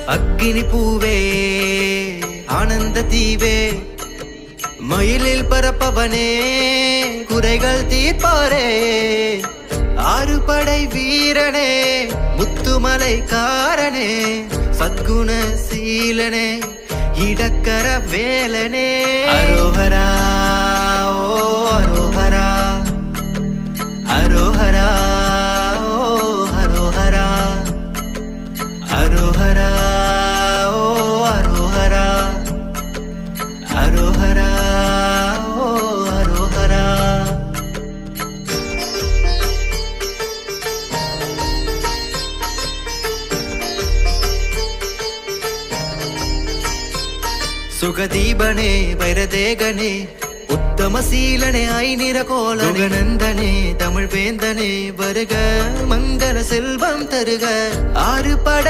அக்கினி பூவே ஆனந்த தீவே மயிலில் பரப்பவனே குறைகள் தீர்ப்பாரே ஆறு படை வீரனே முத்துமலை காரனே சத்குண சீலனே இடக்கர வேலனே அரோஹரா ஓ அரோஹரா அரோஹரா ஓ அரோஹரா அரோஹரா ஓ அரோஹரா அரோஹரா ஓ அரோஹரா சுகதீபனே வைரதேகனே உத்தமசீலனே ஐநிற கோலநந்தனே தமிழ் வேந்தனே வருக மங்கள செல்வம் தருக ஆறு படை